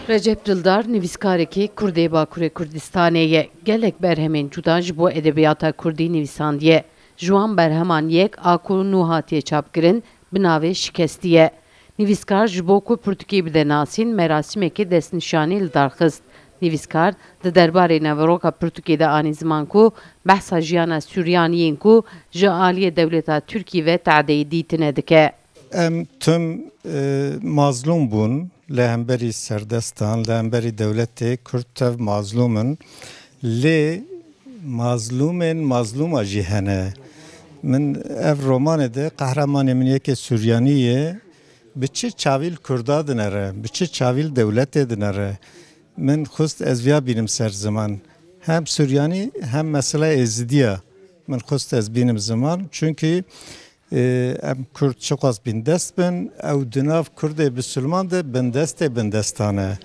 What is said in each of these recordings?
Recep Dildar nivîskareke Kurdê Bakurê Kurdistanê ye. Gelek berhemên cuda ji bo edebiyata Kurdî nivîsandiye. Ji wan berheman yek a ku nû hatiye çapkirin bi navê Şikestî ye. Nivîskar ji bo ku pirtûkê bide nasîn merasîmekê destnîşanî li dar xist. Nivîskar di derbarê neveroka Pirtûkê de anî ziman ku behsa jiyana Suryaniyên ku ji aliyê dewleta Tirkî ve tehdê dîtine dike. Em tüm mazlum bûn li hemberî serdestan, li hemberî dewletê Kurd tev mazlumin lê mazlumên mazluma jî hene. Min ev romanê de qehremanê min yekê Suryanî ye bi çi çavîl Kurda dinere, bi çi çavîl dewletê dinere. Min xwest ez vêya bînim ser ziman. Hem Suryanî hem mesele êzidiya min xwest ez bînim ziman çünkü em Kurd çiqas bin dest bin ew di nav Kurdê bisilman de bin destê bin destan e.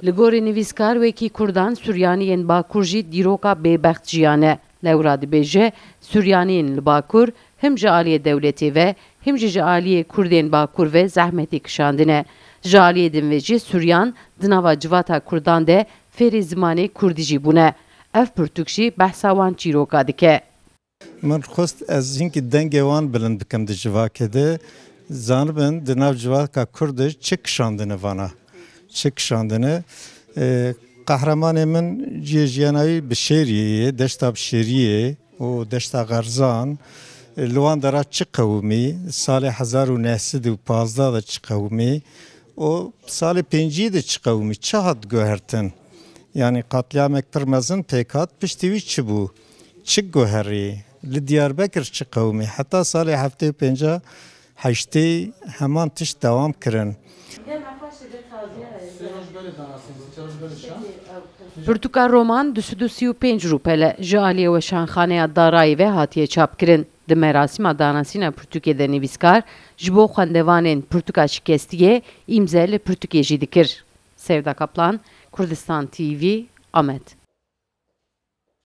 Li gorî nivîskar wekî Kurdan Suryaniyên Bakur jî dîroka bêbext jiyan e. Lewra dibêje Suryaniyên li Bakur him ji aliyê dewletê ve him jî ji aliyê Kurdên Bakur ve zehmetê kişandine. Ji aliyê din ve jî Suryan di nava civata Kurdan de fêrê zimanê Kurdî jî bûne. Ev pirtûk jî behsa wan çîroka dike. Min xwest ez hinkî dengê wan bilind bikim di civakê de zanibin di nav civaka Kurdî çi kişandine vana. Çi kişandine. Qehremanê min jiyana wî bi Şêriyê ye, deşta Şêriyê û deşta Xerzan. Li wan dera çi qewimî, salê 1915 de çi qewimî û salê 5 de çi qewimî, çi hat guhertin. Yani katliamek pir mezin pêk hat piştî wî çi bû? Çi guherî? Li Diyarbekir çi qewimî? Heta salê 1958 heman tişt dewam kirin. Pirtûka roman 235 rûpele ji aliyê weşanxaneya Darayê ve hatiye çapkirin. Di merasîma danasîna Pirtûkê de nivîskar ji bo xwendevanên Pirtûka Şikestîyê îmze li Pirtûkê jî dikir. Sevda Kaplan, Kurdistan TV, Amed.